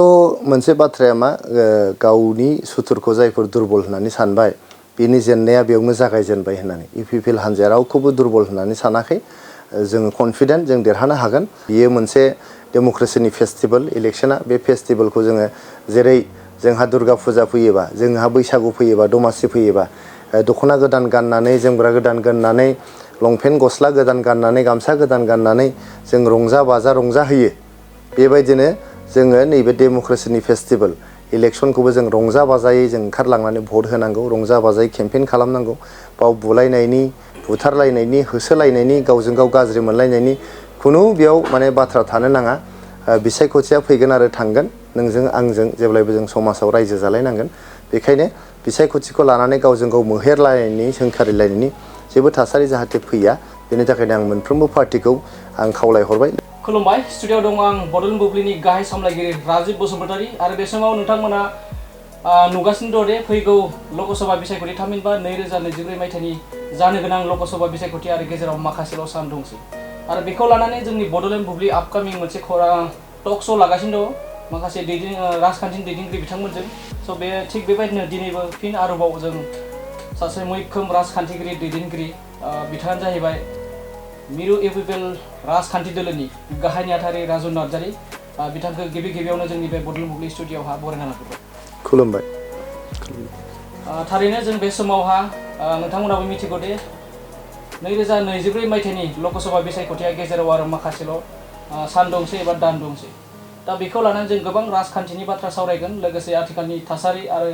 मोनसे बाथ्राया मा गावनि सुथुरखौ जायफोर दुर्बल होननानै सानबाय बेनि जेननाया बेयावनो जागायजेनबाय होननानै इउपिपिएल हान्जाया रावखौबो दुर्बल होननानै सानाखै जोङो कनफिडेन्ट जों देरहानो हागोन बेयो मोनसे डेम'क्रेसिनि फेस्टिभेल इलेक्शना बे फेस्टिभेलखौ जोङो जेरै जोंहा दुर्गा फुजा फैयोबा जोंहा बैसागु फैयोबा दमासि फैयोबा दख'ना गोदान गाननानै जोमग्रा गोदान गाननानै लंपेन्ट गस्ला गोदान गाननानै गामसा गोदान गाननानै जों रंजा बाजा रंजाहोयो बेबायदिनो जोङो नैबे डेम'क्रेसिनि फेस्टिभेल इलेक्शनखौबो जों रंजा बाजायै जों ओंखारलांनानै भट होनांगौ रंजा बाजायै केम्पेइन खालामनांगौ बाव बुलायनायनि बुथारलायनायनि होसोलायनायनि गावजों गाव गाज्रि मोनलायनायनि खुनु बेयाव माने बाथ्रा थानो नाङा बिसायख'थिया फैगोन आरो थांगोन नोंजों आंजों जेब्लायबो जों समाजाव रायजो जालायनांगोन बेखायनो बिसायख'थिखौ लानानै गावजों गाव मोहेरलायनायनि सोंखारिलायनायनि जेबो थासारि जाहाथे फैया बेनि थाखायनो आं मोनफ्रोमबो पार्टिखौ आं खावलायहरबाय खुलुमबाय स्टुडिअ'आव दङ आं बड'लेण्ड बुब्लिनि गाहाय सामलायगिरि राजिब बसुमतारी आरो बे समाव नोंथांमोना नुगासिनो दं दे फैगौ लक'सभा बिसायख'थि थामहिनबा 2024 मायथाइनि जानो गोनां लक'सभा बिसायख'थि आरो गेजेराव माखासेल' सान दंसै आरो बेखौ लानानै जोंनि बड'लेण्ड बुब्लि आपकामिं मोनसे टक श' लागासिनो दं माखासे राजखान्थिनि दैदेनगिरि बिथांमोनजों स' बे थिग बेबायदिनो दिनैबो फिन आरोबाव जों सासे मैखोम राजखान्थिगिरि दैदेनगिरि बिथाङानो जाहैबाय मिरु इउपिपिएल राजखान्थि दोलोनि गाहाय नेहाथारि राजु नार्जारी बिथांखौ गिबियावनो जोंनि बे बड'लेण्ड बुब्लि स्टुडिअ'आवहा बरायना लाबोबाय खुलुमबाय थारैनो जों बे समावहा नोंथांमोनाबो मिथिगौ दे 2024 मायथाइनि लक'सभा बिसायख'थिया गेजेराव आरो माखासेल' सान दंसै एबा दान दंसै दा बेखौ लानानै जों गोबां राजखान्थिनि बाथ्रा सावरायगोन लोगोसे आथिखालनि थासारि आरो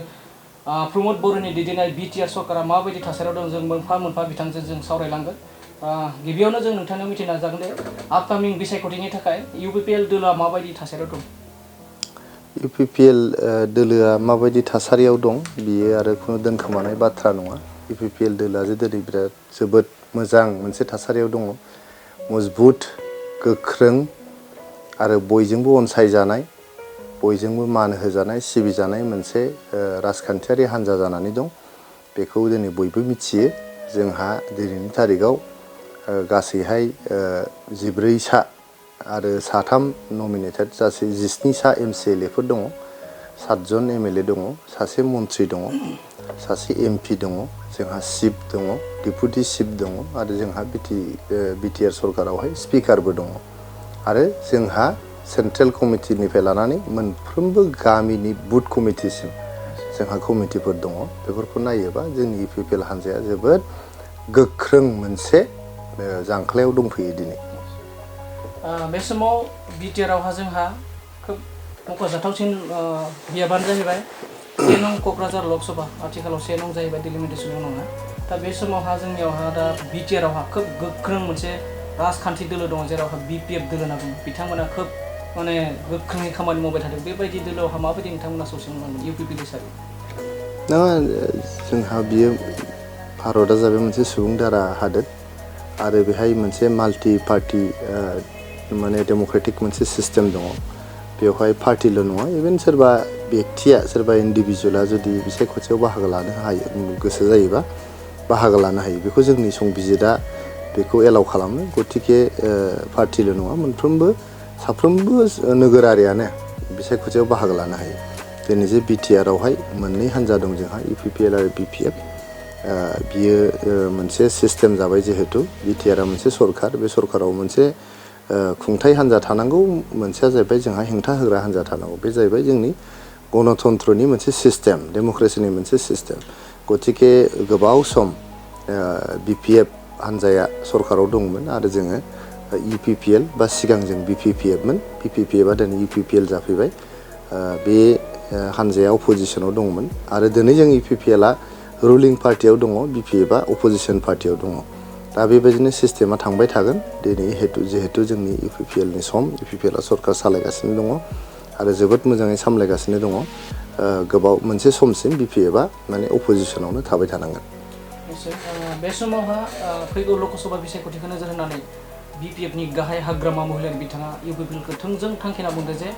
प्रमद बर'नि दैदेननाय बिटिआर सरकारा माबायदि थासारियाव दं जों मोनफा मोनफा बिथांजों जों सावरायलांगोन गिबियावनो जों नोंथांनो मिथिनो नाजागोन दे आपकामिं बिसायख'थिनि थाखाय इउपिपिएल दोलोआ माबायदि थासारियाव दं इउपिपिएल दोलोआ माबायदि थासारियाव दं बियो आरो खुनु दोनखोमानाय बाथ्रा नङा इउपिपिएल दोलोआ जे दिनै बिराद जोबोद मोजां मोनसे थासारियाव दङ मजबुत गोख्रों आरो बयजोंबो अनसायजानाय बयजोंबो मान होजानाय सिबिजानाय मोनसे राजखान्थियारि हान्जा जानानै दं बेखौ दिनै बयबो मिथियो जोंहा दिनैनि तारिखआव गासैहाय 14 सा आरो 3 नमिनेटेड जासै 17 सा एमसिएलएफोर दङ 7 जन एमएलए दङ सासे मन्थ्रि दङ सासे एमपि दङ जोंहा चिफ दङ डेपुटि चिफ दङ आरो जोंहा बिटिआर सरकारावहाय स्पिकारबो दङ आरो जोंहा सेन्ट्रेल कमिटिनिफ्राय लानानै मोनफ्रोमबो गामिनि बुथ कमिटिसिम जोंहा कमिटिफोर दङ बेफोरखौ नायोबा जोंनि इउपिपिएल हान्जाया जोबोद गोख्रों मोनसे जांख्लायाव दंफैयो दिनै बे समाव बिटिआरआवहा जोंहा खोब मख'जाथावसिन बियाबानो जाहैबाय 1 नं क'क्राझार लकसभा आथिखालाव 1 नं जाहैबाय डिलिमिटेसननि उनावहा दा बे समावहा जोंनियावहा दा बिटिआरआवहा खोब गोख्रों मोनसे राजखान्थि दोलो दङ जेरावहा बिपिएफ दोलो होनना बुङो बिथांमोना खोब माने गोख्रोङै खामानि मावबाय थादों बेबायदि दोलोआवहा माबायदि नोंथांमोना सौसिलांनांगोन इउपिपिएल हिसाबै नङा जोंहा बियो भारतआ जाबाय मोनसे सुबुं दारा हादोर आरो बेहाय मोनसे माल्टि पार्टि माने डेम'क्रेटिक मोनसे सिस्टेम दङ बेवहाय पार्टिल' नङा इभेन सोरबा बेक्तिया सोरबा इन्डिभिजुवेला जुदि बिसायख'थियाव बाहागो लानो हायो गोसो जायोबा बाहागो लानो हायो बेखौ जोंनि संबिजिदा बेखौ एलाउ खालामो गतिके पार्टिल' नङा साफ्रोमबो नोगोरारियानो बिसायख'थियाव बाहागो लानो हायो दिनै जे बिटिआरआवहाय मोननै हान्जा दं जोंहा इउपिपिएल आरो बिपिएफ बियो मोनसे सिस्टेम जाबाय जिहेतु बिटिआरआ मोनसे सरकार बे सरकाराव मोनसे खुंथाय हान्जा थानांगौ मोनसेया जाहैबाय जोंहा हेंथा होग्रा हान्जा थानांगौ बे जाहैबाय जोंनि गणतन्त्रनि मोनसे सिस्टेम डेम'क्रेसिनि मोनसे सिस्टेम गतिके गोबाव सम बिपिएफ हान्जाया सरकाराव दंमोन आरो जोङो इउपिपिएल बा सिगां जों बिपिपिएफमोन बिपिपिएफआ दिनै इउपिपिएल जाफैबाय बे हान्जाया अपोजिसनाव दंमोन आरो दिनै जों इउपिपिएलआ रुलिं पार्टियाव दङ बिपिएफआ अपोजिसन पार्टियाव दङ दा बेबायदिनो सिस्टेमा थांबाय थागोन दिनै जिहेतु जोंनि इउपिपिएलनि सम इउपिपिएलआ सरकार सालायगासिनो दङ आरो जोबोद मोजाङै सामलायगासिनो दङ गोबाव मोनसे समसिम बिपिएफआ माने अपोजिसनावनो थाबाय थानांगोन बे समावहा फैगौ लकसभा बिसायख'थिखौ नोजोर होनानै बिपिएफनि गाहाय हाग्रामा महिलारि बिथाङा इउपिपिएलखौ थोंजों थांखिना बुंदों जे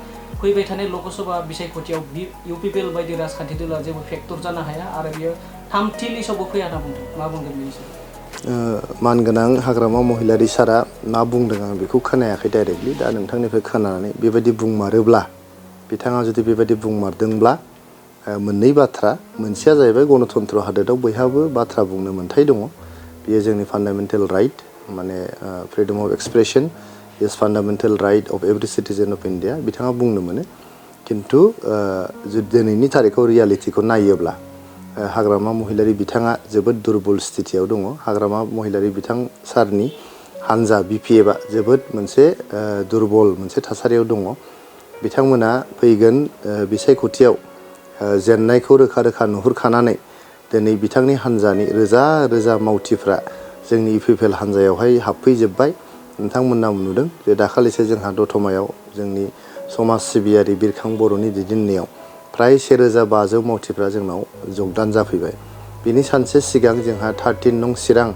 फैबाय थानाय लकसभा बिसायख'थियाव इउपिपिएल बायदि राजखान्थि दोलोआ जेबो फेक्टर जानो हाया आरो बियो थामथि लिस्टआवबो फैया होनना बुंदों मा बुंगोन बेनि सायाव मानगोनां हाग्रामा महिलारि सारा मा बुंदों आं बेखौ खोनायाखै डाइरेक्टलि दा नोंथांनिफ्राय खोनानानै बेबायदि बुंमारोब्ला बिथाङा जुदि बेबायदि बुंमारदोंब्ला मोननै बाथ्रा, मोनसेया जाहैबाय गणतन्त्र हादोराव बयहाबो बाथ्रा बुंनो मोन्थाय दङ, बेयो जोंनि फान्डामेन्टेल राइट, माने freedom of expression is fundamental right of every citizen of India, बिथाङा बुंनो मोनो। खिन्थु दिनैनि थारिखआव रियालिटिखौ नायोब्ला हाग्रामा महिलारि बिथाङा जोबोद दुरबल स्थितियाव दङ। हाग्रामा महिलारि बिथां सारनि हानजा BPFआ जोबोद मोनसे दुरबल मोनसे थासारियाव दङ। बिथांमोना फैगोन बिसायख'थियाव जेननायखौ रोखा रोखा नुहुरखानानै दिनै बिथांनि हानजानि रोजा रोजा मावथिफ्रा जोंनि UPPL हानजायावहाय हाबफैजोब्बाय। नोंथांमोना नुदों जे दाखालिसो जोंहा दतमायाव जोंनि समाज सिबियारि बिरखां बर'नि दैदेननायाव फ्राय 1500 मावथिफ्रा जोंनाव जगदान जाफैबाय। बिनि सानसे सिगां जोंहा 13 नं चिरां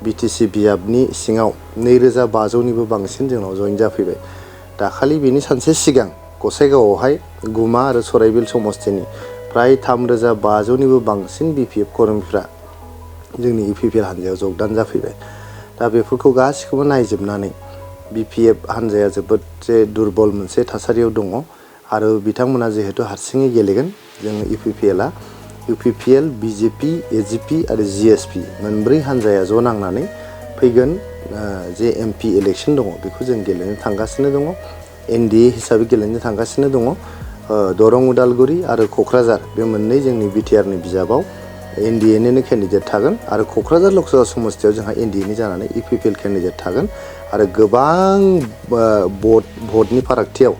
BTC बियाबनि सिङाव 2500निबो बांसिन जोंनाव जइन जाफैबाय। दाखालि बिनि सानसे सिगां गसाइगावआवहाय गुमा आरो सराइबिल समस्तिनि फ्राय 3500निबो बांसिन BPF कर्मीफ्रा जोंनि UPPL हानजायाव जगदान जाफैबाय। दा बेफोरखौ गासिखौबो नायजोबनानै BPF हानजाया जोबोद जे दुरबल मोनसे थासारियाव दङ आरो बिथांमोना जिहेतु हारसिङै गेलेगोन, जोङो UPPL, BJP, AGP आरो GSP मोनब्रै हानजाया ज' नांनानै फैगोन जे MP इलेक्सन दङ बेखौ जों गेलेनो थांगासिनो दङ। NDA हिसाबै गेलेनो थांगासिनो दङ। दरं उदालगुरि आरो क'क्राझार बे मोननै जोंनि BTRनि बिजाबाव NDAनिनो केन्डिडेट थागोन आरो क'क्राझार लकसभा समस्तियाव जोंहा NDAनि जानानै UPPL केन्डिडेट थागोन आरो गोबां भटनि फारागथियाव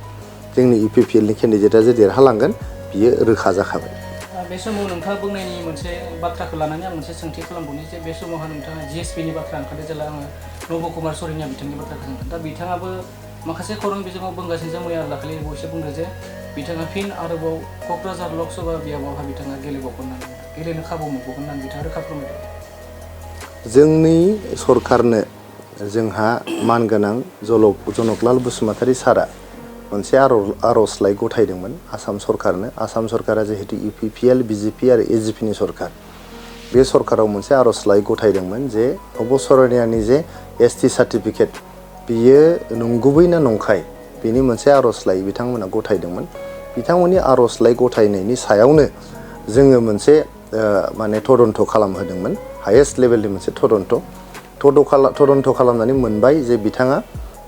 जोंनि UPPLनि केन्डिडेटआ जे देरहालांगोन बियो रोखा जाखाबाय। बे समाव नोंथाङा बुंनायनि मोनसे बाथ्राखौ लानानै आं मोनसे सोंथि खालामबावनि जे बे समावहा नोंथाङा GSPनि बाथ्रा ओंखारदों जेला आङो नब कुमार सरिनिया बिथांनि बाथ्राखौ सोंदों। दा बिथाङाबो माखासे खौरां बिजोङाव बुंगासिनो जों मैया दाखालि बयसो बुंदों जे बिथाङा फिन आरोबाव क'क्राझार लकसभा बियाबावहा बिथाङा गेलेबावगोन होननानै, गेलेनो खाबु मोनबावगोन होननानै बिथाङा रोखा फोरमायदों। जोंनि सरकारनो जोंहा मानगोनां जनकलाल बसुमतारी सारा मोनसे आर'जलाइ गथायदोंमोन आसाम सरकारनो। आसाम सरकारा जिहेतु UPPL, BJP आरो AGPनि सरकार, बे सरकाराव मोनसे आर'जलाइ गथायदोंमोन जे नब सरानियानि जे ST सार्टिफिकेट बियो नंगुबै ना नंखाय बेनि मोनसे आर'जलाइ बिथांमोना गथायदोंमोन। बिथांमोननि आर'जलाइ गथायनायनि सायावनो जोङो मोनसे माने तदन्त खालामहोदोंमोन, हायेस्ट लेभेलनि मोनसे तदन्त खालामनानै मोनबाय जे बिथाङा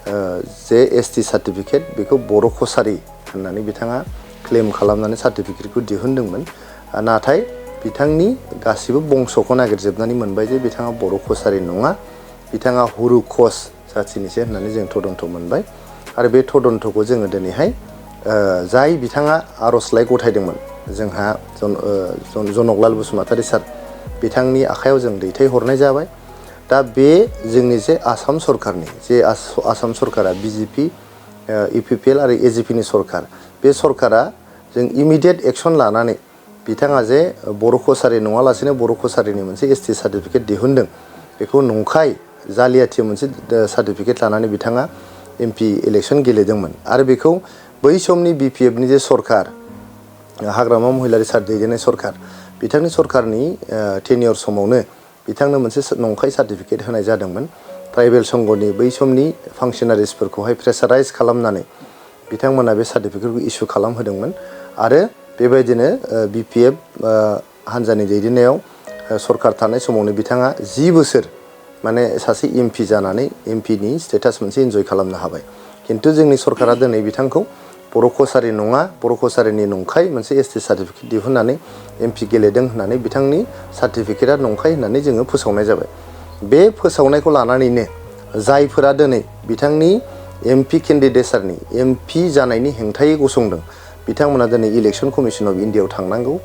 जे ST सार्टिफिकेट बेखौ बर' कसारि होननानै बिथाङा क्लेम खालामनानै सार्टिफिकेटखौ दिहुनदोंमोन। नाथाय बिथांनि गासिबो बंस'खौ नागिरजोबनानै मोनबाय जे बिथाङा बर' कसारि नङा, बिथाङा हुरु कस जाथिनिसो होननानै जों तदन्त मोनबाय। आरो बे तदन्तखौ जोङो दिनैहाय जाय बिथाङा आर'जलाइ गथायदोंमोन जोंहा जनकलाल बसुमतारी सार बिथांनि आखायाव जों दैथायहरनाय जाबाय। दा बे जोंनि जे आसाम सरकारनि जे आसाम सरकारा BJP, UPPL आरो AGPनि सरकार, बे सरकारा जों इमिडियेट एक्सन लानानै बिथाङा जे बर' कसारि नङालासिनो बर' कसारिनि मोनसे ST सार्टिफिकेट दिहुनदों बेखौ नंखाय जालियाथि मोनसे सार्टिफिकेट लानानै बिथाङा MP इलेक्सन गेलेदोंमोन। आरो बेखौ बै समनि BPFनि जे सरकार, हाग्रामा महिलारि सार दैदेननाय सरकार, बिथांनि सरकारनि टेनियर समावनो बिथांनो मोनसे नंखाय सार्टिफिकेट होनाय जादोंमोन। ट्राइबेल संघनि बै समनि फांसनारिसफोरखौहाय प्रेसाराइज खालामनानै बिथांमोना बे सार्टिफिकेटखौ इसु खालामहोदोंमोन। आरो बेबायदिनो BPF हानजानि दैदेननायाव सरकार थानाय समावनो बिथाङा 10 बोसोर माने सासे MP जानानै MPनि स्टेटास मोनसे इन्जय खालामनो हाबाय। खिन्थु जोंनि सरकारा दिनै बिथांखौ बर' कसारि नङा, बर' कसारिनि नंखाय मोनसे ST सार्टिफिकेट दिहुननानै MP गेलेदों होननानै बिथांनि सार्टिफिकेटआ नंखाय होननानै जोङो फोसावनाय जाबाय। बे फोसावनायखौ लानानैनो जायफोरा दिनै बिथांनि MP केन्डिडेटसारनि MP जानायनि हेंथायै गसंदों बिथांमोना दिनै इलेक्सन कमिसन अफ इन्डियायाव थांनांगौ,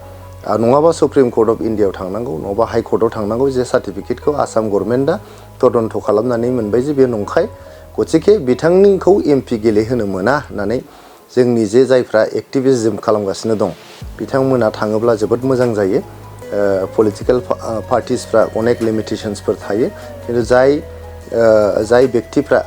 नङाबा सुप्रिम कर्ट अफ इन्डियायाव थांनांगौ, नङाबा हाइ कर्टआव थांनांगौ जे सार्टिफिकेटखौ आसाम गभर्नमेन्टआ तदन्त खालामनानै मोनबाय जे बे नंखाय, गतिके बिथांखौ MP गेलेहोनो मोना होननानै जोंनि जे जायफ्रा एक्टिभिज्म खालामगासिनो दं बिथांमोना थाङोब्ला जोबोद मोजां जायो। पलिटिकेल पार्टिसफ्रा अनेक लिमिटेशन्सफोर थायो, खिन्थु जाय बेक्तिफ्रा,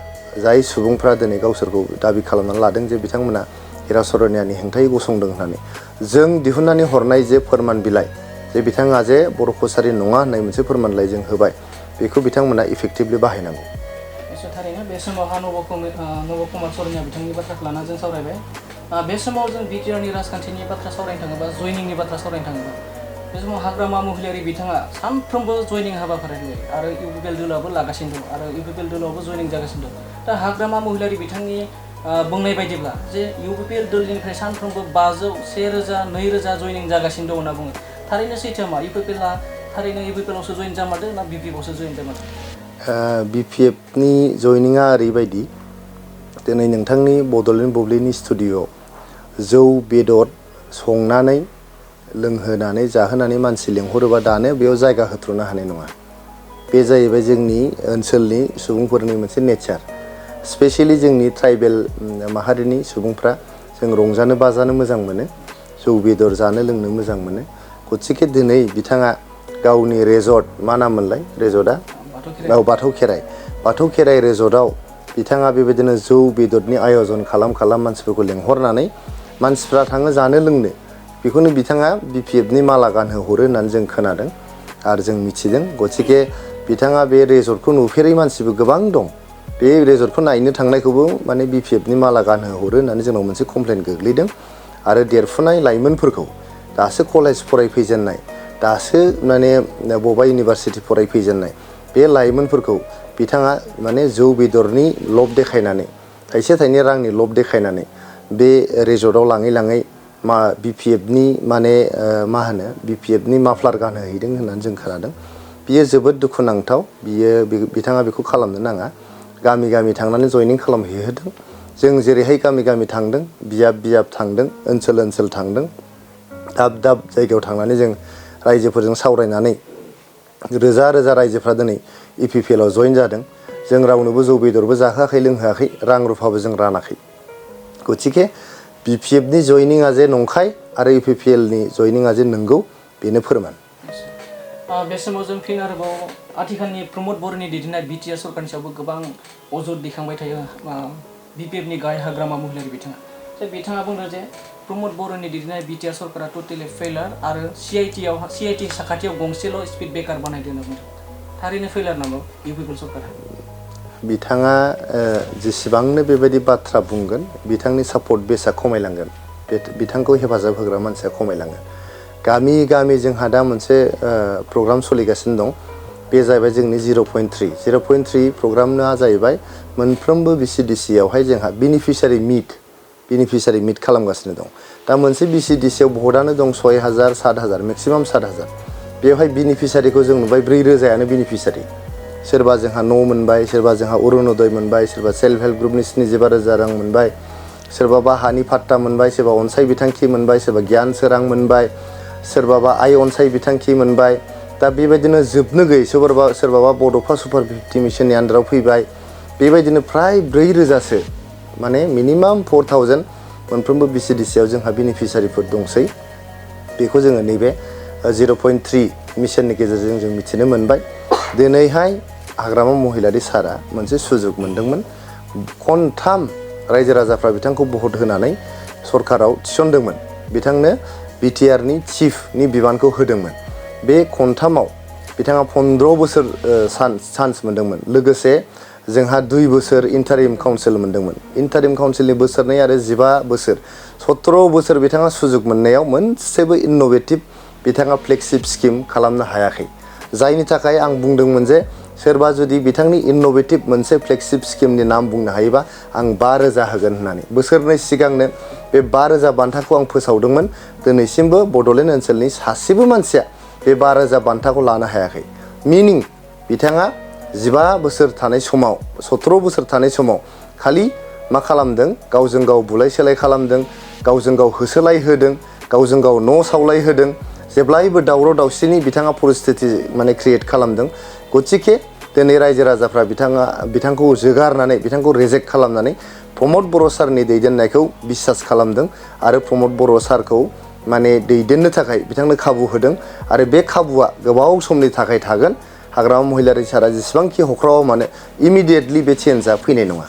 जाय सुबुंफ्रा दिनै गावसोरखौ दाबि खालामनानै लादों जे बिथांमोना हिरा सरनियानि हेंथायै गसंदों होननानै, जों दिहुननानै हरनाय जे फोरमान बिलाइ जे बिथाङा जे बर' कसारि नङा होननाय मोनसे फोरमानलाइ जों होबाय, बेखौ बिथांमोना इफेक्टिभलि बाहायनांगौ। थारैनो बे समावहा नब कुमार सरिनिया बिथांनि बाथ्राखौ लानानै जों सावरायबाय। बे समाव जों बिटिआरनि राजखान्थिनि बाथ्रा सावरायनो थाङोबा जयनिंनि बाथ्रा सावरायनो थाङोबा बे समाव हाग्रामा महिलारि बिथाङा सानफ्रोमबो जयनिं हाबाफारि लायो आरो इउपिपिएल दोलोआबो लागासिनो दं आरो इउपिपिएल दोलोआवबो जयनिं जागासिनो दं। दा हाग्रामा महिलारि बिथांनि बुंनाय बायदिब्ला जे इउपिपिएल दोलनिफ्राय सानफ्रोमबो 500, 1000, 2000 जयनिं जागासिनो दं होनना बुङो। थारैनो सैथो मा इउपिपिएलआ थारैनो इउपिपिएलआवसो जयेन जामारदों ना बिपिएफआवसो जयेन जामारदों? बिपिएफनि जयनिंआ ओरैबायदि दिनै नोंथांनि बड'लेण्ड बुब्लिनि स्टुडिअ'आव जौ बेदर संनानै लोंहोनानै जाहोनानै मानसि लेंहरोबा दानो बेयाव जायगा होथ्र'नो हानाय नङा। बे जाहैबाय जोंनि ओनसोलनि सुबुंफोरनि मोनसे नेचार। स्पेसियेलि जोंनि ट्राइबेल माहारिनि सुबुंफ्रा जों रंजानो बाजानो मोजां मोनो, जौ बेदर जानो लोंनो मोजां मोनो। गथिखे दिनै बिथाङा गावनि रेजर्ट मा नाम मोनलाय रेजर्टआ? बाथौ खेराइ रेजर्टआव बिथाङा बेबायदिनो जौ बेदरनि आयजन खालाम मानसिफोरखौ लेंहरनानै मानसिफ्रा थाङो जानो लोंनो। बेखौनो बिथाङा बिपिएफनि माला गानहोहरो होननानै जों खोनादों आरो जों मिथिदों। गथिखे बिथाङा बे रेजर्टखौ नुफेरै मानसिबो गोबां दं। बे रेजर्टखौ नायनो थांनायखौबो माने बिपिएफनि माला गानहोहरो होननानै जोंनाव मोनसे कमप्लेन गोग्लैदों। आरो देरफुनाय लाइमोनफोरखौ दासो कलेज फरायफैजेननाय, दासो माने बबेबा इउनिभारसिटि फरायफैजेननाय बे लाइमोनफोरखौ बिथाङा माने जौ बेदरनि लब देखायनानै, थाइसे थाइनै रांनि लब देखायनानै बे रेजर्टआव लाङै बिपिएफनि माने मा होनो बिपिएफनि माफ्लार गानहोहैदों होननानै जों खोनादों। बियो जोबोद दुखुनांथाव। बिथाङा बेखौ खालामनो नाङा। गामि थांनानै जयनिं खालामहैहोदों। जों जेरैहाय गामि थांदों, बियाब थांदों, ओनसोल थांदों, दाब जायगायाव थांनानै जों रायजोफोरजों सावरायनानै रोजा रायजोफ्रा दिनै इउपिपिएलआव जयेन जादों। जों रावनोबो जौ बेदरबो जाहोआखै, लोंहोआखै, रां रुफाबो जों रानाखै। गथिखे बिपिएफनि जयनिंआ जे नंखाय आरो इउपिपिएलनि जयनिंआ जे नंगौ बेनो फोरमान। बे समाव जों फिन आरोबाव आथिखालनि प्रमद बर'नि दैदेननाय बिटिआर सरकारनि सायावबो गोबां अजद दैखांबाय थायो बिपिएफनि गाहाय हाग्रामा महिलारि बिथाङा बुंदों जे प्रमद बर'नि दैदेननाय बिटिआर सरकारा टटेलि फेलार आरो सिआइटि साखाथियाव गंसेल' स्पिड ब्रेकार बानायदों होनना बुंदों। थारैनो फेलार नामा इउपिपिएल सरकारा? बिथाङा जेसेबांनो बेबायदि बाथ्रा बुंगोन बिथांनि सापर्ट बेसआ खमायलांगोन। बिथांखौ हेफाजाब होग्रा मानसिया खमायलाङो। गामि जोंहा दा मोनसे प्रग्राम सोलिगासिनो दं। बे जाहैबाय जोंनि 0.3 प्रग्रामआ जाहैबाय मोनफ्रोमबो बिसिडिसिआवहाय जोंहा बेनिफिसियारि मिट खालामगासिनो दं। दा मोनसे बिसिडिसिआव भटआनो दं 6000, 7000, मेक्सिमाम 7000। बेवहाय बेनिफिसियारिखौ जों नुबाय 4000आनो बेनिफिसियारि। सोरबा जोंहा न' मोनबाय, सोरबा जोंहा अरुणोदय मोनबाय, सोरबा सेल्फ हेल्प ग्रुपनि 75,000 रां मोनबाय, सोरबाबा हानि पाट्टा मोनबाय, सोरबा अनसाय बिथांखि मोनबाय, सोरबा गियान सोरां मोनबाय, सोरबाबा आइ अनसाय बिथांखि मोनबाय। दा बेबायदिनो जोबनो गैयै सोरबाबा बड'फा सुपार 50 मिसननि आन्दाराव फैबाय। बेबायदिनो फ्राय 4000सो माने मिनिमाम 4000 मोनफ्रोमबो बिसिडिसिआव जोंहा बेनिफिसियारिफोर दंसै। बेखौ जोङो नैबे 0.3 मिसननि गेजेरजों जों मिथिनो मोनबाय। दिनैहाय हाग्रामा महिलारि सारा मोनसे सुजुग मोनदोंमोन। खनथाम रायजो राजाफ्रा बिथांखौ भट होनानै सरकाराव थिसनदोंमोन। बिथांनो बिटिआरनि चिफनि बिबानखौ होदोंमोन। बे खनथामाव बिथाङा 15 बोसोर चान्स मोनदोंमोन। लोगोसे जोंहा 2 बोसोर इन्टारिम काउन्सिल मोनदोंमोन। इन्टारिम काउन्सिलनि बोसोरनै आरो 15 बोसोर 17 बोसोर बिथाङा सुजुग मोननायाव मोनसेबो इन'भेटिभ बिथाङा फ्लेगशिप स्किम खालामनो हायाखै। जायनि थाखाय आं बुंदोंमोन जे सोरबा जुदि बिथांनि इन'भेटिभ मोनसे फ्लेगशिप स्किमनि नाम बुंनो हायोबा आं 5000 होगोन होननानै। बोसोरनै सिगांनो बे 5000 बान्थाखौ आं फोसावदोंमोन। दिनैसिमबो बड'लेण्ड ओनसोलनि सासेबो मानसिया बे 5000 बान्थाखौ लानो हायाखै। मिनिं बिथाङा 15 बोसोर थानाय समाव, 17 बोसोर थानाय समाव खालि मा खालामदों? गावजों गाव बुलाय सोलाय खालामदों, गावजों गाव होसोलाय होदों, गावजों गाव न' सावलाय होदों, जेब्लायबो दावराव दावसिनि बिथाङा परिस्थिति माने क्रिएट खालामदों। गथिखे दिनै रायजो राजाफ्रा बिथांखौ जोगारनानै, बिथांखौ रिजेक्ट खालामनानै प्रमद बर' सारनि दैदेननायखौ बिसास खालामदों आरो प्रमद बर' सारखौ माने दैदेननो थाखाय बिथांनो खाबु होदों। आरो बे खाबुआ गोबाव समनि थाखाय थागोन। हाग्रामा महिलारि सारा जेसेबांखि हख्रावा मानो इमिडियेटलि बे चेन्जआ फैनाय नङा।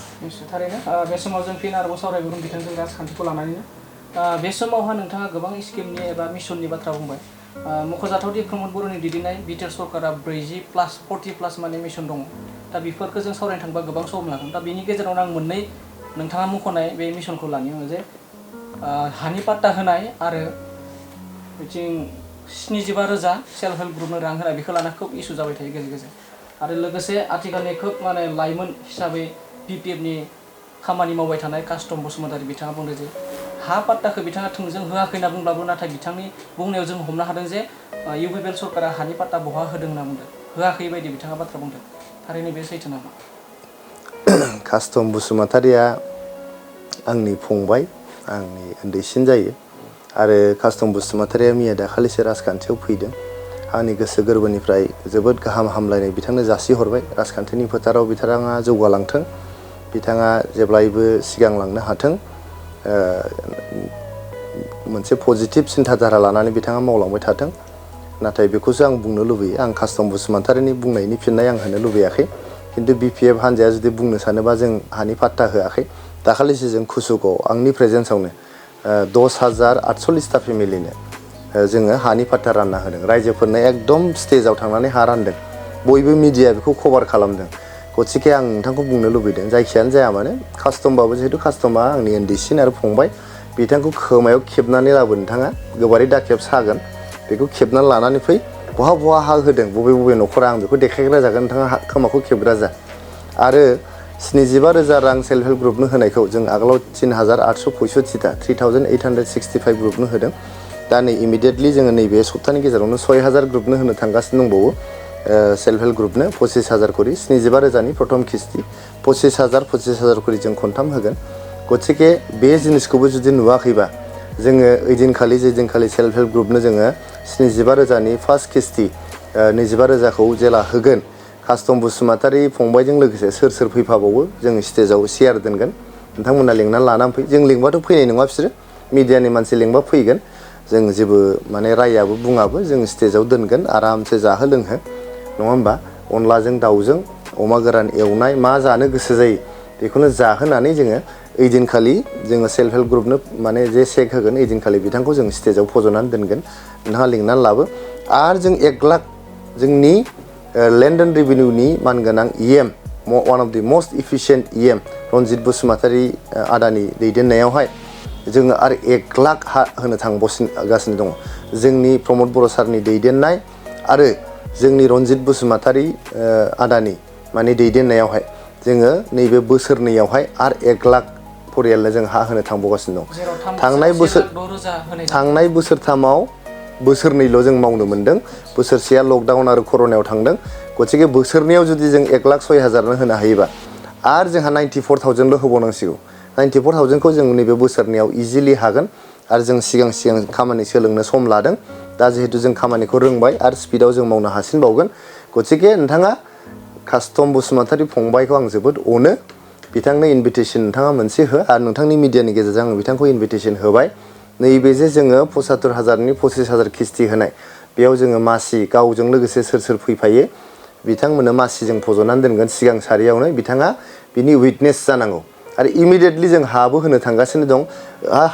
थारैनो बे समाव जों फिन आरोबाव सावरायबावगोन बिथांजों राजखान्थिखौ लानानैनो। बे समावहा नोंथाङा गोबां स्किमनि एबा मिसननि बाथ्रा बुंबाय। मख'जाथावदि प्रमद बर'नि दैदेननाय बिटिआर सरकारा 40+ माने मिसन दङ। दा बेफोरखौ जों सावरायनो थांबा गोबां सम लागोन। दा बेनि गेजेरावनो आं मोननै नोंथाङा मख'नाय बे मिसनखौ लानि आङो जे हानि पाट्टा होनाय आरो बिथिं 75,000 सेल्फ हेल्प ग्रुपनो रां होनाय बेखौ लाना खोब इसु जाबाय थायो गेजेर गेजेर आरो लोगोसे आथिखालनि खोब माने लाइमोन हिसाबै BPFनि खामानि मावबाय थानाय कास्टम बसुमतारी बिथाङा बुंदों जे हा पाट्टाखौ बिथाङा थोंजों होआखै होनना बुंब्लाबो नाथाय बिथांनि बुंनायाव जों हमनो हादों जे UPPL सरकारा हानि पाट्टा बहा होदों होनना बुंदों होआखै बायदि बिथाङा बाथ्रा बुंदों थारैनो बे सैथो नामा? कास्टम बसुमतारीया आंनि फंबाय आंनि उन्दैसिन जायो आरो कास्टम बसुमतारीया मैया दाखालिसो राजखान्थियाव फैदों आंनि गोसो गोरबोनिफ्राय जोबोद गाहाम हामलायनाय बिथांनो जासिहरबाय राजखान्थिनि फोथाराव बिथाङा जौगालांथों बिथाङा जेब्लायबो सिगांलांनो हाथों मोनसे पजिटिभ सिन्थाधारा लानानै बिथाङा मावलांबाय थाथों नाथाय बेखौसो आं बुंनो लुबैयो आं कास्टम बसुमतारीनि बुंनायनि फिननाय आं होनो लुबैयाखै खिन्थु BPF हान्जाया जुदि बुंनो सानोबा जों हानि पाट्टा होआखै दाखालिसो जों कुसुगाव आंनि प्रेजेन्सआवनो 10,840 फेमिलिनो जोङो हानि पाट्टा रानना होदों रायजोफोरनो एकदम स्टेजाव थांनानै हा रानदों बयबो मिडिया बेखौ कभार खालामदों गथिखे आं नोंथांखौ बुंनो लुबैदों जायखियानो जाया मानो कास्टमबाबो जिहेतु कास्टमा आंनि उन्दैसिन आरो फंबाय बिथांखौ खोमायाव खेबनानै लाबो नोंथाङा गोबारै दाखेब सागोन बेखौ खेबनानै लानानै फै बहा बहा हा होदों बबे बबे न'खरा आं बेखौ देखायग्रा जागोन नोंथाङा खोमाखौ खेबग्रा जा आरो 75,000 रां सेल्फ हेल्प ग्रुपनो होनायखौ जों आगोलाव 3,865 3,865 ग्रुपनो होदों दा नै इमिडियेटलि जोङो नैबे सप्तानि गेजेरावनो 6,000 ग्रुपनो होनो थांगासिनो दंबावो सेल्फ हेल्प ग्रुपनो 25,000 करि 75,000नि प्रथम किस्ति 25,000 करि जों खनथाम होगोन गथिखे बे जिनिसखौबो जुदि नुवाखैबा जोङो ओइदिनखालि जेदिनखालि सेल्फ हेल्प ग्रुपनो जोङो 75,000नि फार्स्ट किस्ति 25,000खौ जेला होगोन कास्टम बसुमतारी फंबायजों लोगोसे सोर सोर फैफाबावो जों स्टेजाव शेयार दोनगोन नोंथांमोना लिंनानै लानानै फै जों लिंबाथ' फैनाय नङा बिसोरो मिडियानि मानसि लिंबा फैगोन जों जेबो माने रायाबो बुङाबो जों स्टेजाव दोनगोन आरामसे जाहो लोंहो नङा होमबा अनलाजों दाउजों अमा गोरान एवनाय मा जानो गोसो जायो बेखौनो जाहोनानै जोङो ओइदिनखालि जोङो सेल्फ हेल्प ग्रुपनो माने जे चेक होगोन ओइदिनखालि बिथांखौ जों स्टेजाव फज'नानै दोनगोन नोंथाङा लिंनानै लाबो आरो जों 1 लाख जोंनि लेन्ड एन्ड रेभिनिउनि मानगोनां EM one of the most efficient EM Ranjit Basumatary आदानि दैदेननायावहाय जोङो आरो 1 लाख हा होनो थांगासिनो दङ जोंनि प्रमद बर' सारनि दैदेननाय आरो जोंनि रनजित बसुमतारी आदानि माने दैदेननायावहाय जोङो नैबे बोसोरनैयावहाय आरो 1 लाख परियालनो जों हा होनो थांबावगासिनो दं थांनाय बोसोरथामाव बोसोरनैल' जों मावनो मोन्दों बोसोरसेया लकडाउन आरो कर'नायाव थांदों गथिखे बोसोरनैयाव जुदि जों 1,06,000नो होनो हायोबा आरो जोंहा 94,000ल' होबावनांसिगौ 94,000खौ जों नैबे बोसोरनैयाव इजिलि हागोन आरो जों सिगां खामानि सोलोंनो सम लादों दा जिहेतु जों खामानिखौ रोंबाय आरो स्पिडआव जों मावनो हासिनबावगोन गथिखे नोंथाङा कास्टम बसुमतारी फंबायखौ आं जोबोद अनो बिथांनो इनभिटेसन नोंथाङा मोनसे हो आरो नोंथांनि मिडियानि गेजेरजों आं बिथांखौ इनभिटेसन होबाय नैबे जे जोङो 75,000नि 25,000 किस्ति होनाय बेयाव जोङो मासि गावजों लोगोसे सोर सोर फैफायो बिथांमोननो मासिजों फज'नानै दोनगोन सिगां सारियावनो बिथाङा बिनि उइटनेस जानांगौ आरो इमिडियेटलि जों हाबो होनो थांगासिनो दं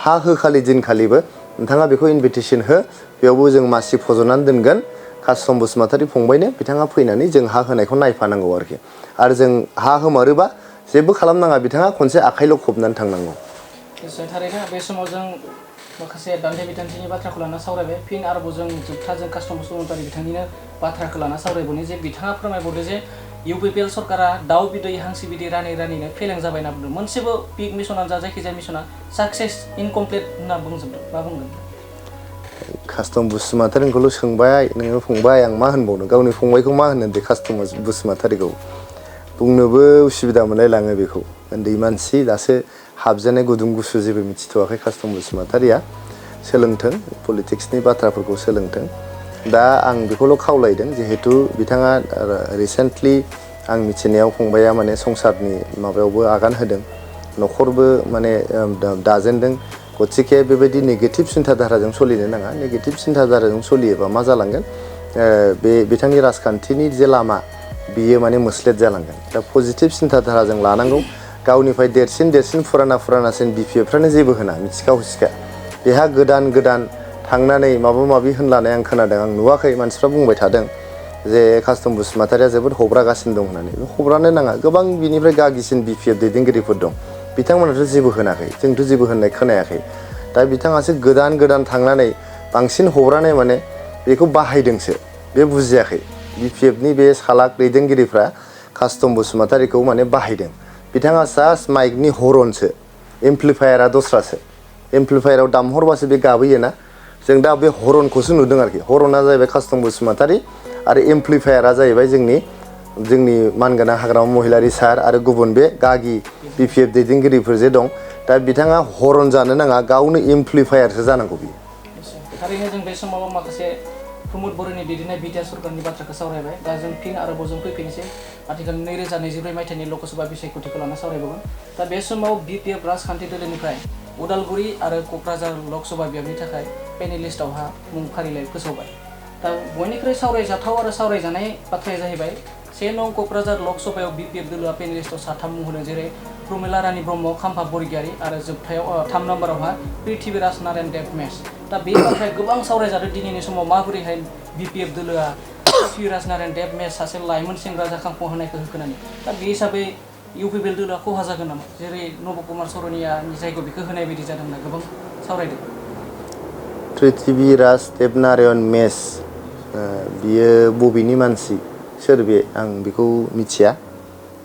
हा होखालि दिनखालिबो नोंथाङा बेखौ इनभिटेसन हो बेयावबो जों मासि फज'नानै दोनगोन कास्टम बसुमतारी फंबायनो बिथाङा फैनानै जों हा होनायखौ नायफानांगौ आरोखि आरो जों हा होमारोबा जेबो खालामनाङा बिथाङा खनसे आखाइल' खबनानै थांनांगौ थारैनो बे समाव जों माखासे दान्थे बिदान्थेनि बाथ्राखौ लाना सावरायबाय फिन आरोबाव जों जोबथा जों कास्टम बसुमतारी बिथांनिनो बाथ्राखौ लाना सावरायबावनि जे बिथाङा फोरमायबावदों जे UPPL सरकारा दाउ बिदै हांसो बिदै रानिनो फेलें जाबाय होनना बुंदों मोनसेबो पिक मिसनानो जा जायखिजाया मिसना साक्सेस इनकमप्लिट होनना बुंजोबदों मा बुंगोन कास्टम बसुमतारीखौल' सोंबाय नोङो फंबाय आं मा होनबावनो गावनि फंबायखौ मा होनो दे कास्टम बसुमतारीखौ बुंनोबो उसुबिदा मोनलायलाङो बेखौ उन्दै मानसि दासो हाबजेननाय गुदुं गुसु जेबो मिथिथ'वाखै कास्टम बसुमतारीया सोलोंथों पलिटिक्सनि बाथ्राफोरखौ सोलोंथों दा आं बेखौल' खावलायदों जिहेतु बिथाङा रिसेन्टलि आं मिथिनायाव फंबाया माने संसारनि माबायावबो आगान होदों न'खरबो माने दाजेनदों गथिखे बेबायदि नेगेटिभ सिन्थाधाराजों सोलिनो नाङा नेगेटिभ सिन्थाधाराजों सोलियोबा मा जालांगोन बे बिथांनि राजखान्थिनि जे लामा बियो माने मोस्लेट जालांगोन दा पजिटिभ सिन्थाधाराजों लानांगौ गावनिफ्राय देरसिन फुरानासिन BPFफ्रानो जेबो होना मिथिखा हसिखा बेहा गोदान थांनानै माबा माबि होनलानाय आं खोनादों आं नुवाखै मानसिफ्रा बुंबाय थादों जे कास्टम बसुमतारीया जोबोद हब्रागासिनो दं होननानै हब्रानो नाङा गोबां बिनिफ्राय गागिसिन BPF दैदेनगिरिफोर दं बिथांमोनाथ' जेबो होनाखै जोंथ' जेबो होननाय खोनायाखै दा बिथाङासो गोदान थांनानै बांसिन हरानाय माने बेखौ बाहायदोंसो बे बुजियाखै BPFनि बे सालाक दैदेनगिरिफ्रा कास्टम बसुमतारीखौ माने बाहायदों बिथाङा जास्ट माइकनि हरनसो एमप्लिफायारा दस्रासो एमप्लिफायाराव दामहरबासो बे गाबोयोना जों दा बे हरनखौसो नुदों आरोखि हरना जाहैबाय कास्टम बसुमतारी आरो एमप्लिफायारा जाहैबाय जोंनि मानगोनां हाग्रामा महिलारी सार आरो गुबुन बे गागि BPF दैदेनगिरिफोर जे दं दा बिथाङा हरन जानो नाङा गावनो एमप्लिफायारसो जानांगौ बियो थारैनो जों बे समाव माखासे प्रमद बर'नि दैदेननाय बिटिआर सरकारनि बाथ्राखौ सावरायबाय दा जों फिन आरोबाव जों फैफिननोसै आथिखाल 2024 मायथाइनि लकसभा बिसायख'थिखौ लाना सावरायबावगोन दा बे समाव BPF राजखान्थि दोलोनिफ्राय उदालगुरि आरो क'क्राझार लकसभा बियाबनि थाखाय पेनेलिस्टआवहा मुं फारिलाइ फोसावबाय दा बयनिख्रुइ सावरायजाथाव आरो सावरायजानाय बाथ्राया जाहैबाय 1 नं क'क्राझार लकसभायाव BPF दोलोआ पेनेलिस्टआव 3 मुं होदों जेरै प्रमिला रानी ब्रह्म खाम्फा बरगयारी आरो जोबथायाव 3 नम्बरावहा पृथ्वीराज नारायण देब मेस दा बे बाथ्राया गोबां सावरायजादों दिनैनि समाव माबोरैहाय BPF दोलोआ पृथ्वीराज नारायण देब मेस सासे लाइमोन सेंग्रा जाखांफु होनायखौ होखोनानै दा बे हिसाबै UPPL दोलोआ खहा जागोन नामा जेरै नब कुमार सरनियानि जायगायाव बेखौ होनाय बायदि जादों होनना गोबां सावरायदों पृथ्वीराज देब नारायण मेस बियो बबेनि मानसि सोर बे आं बेखौ मिथिया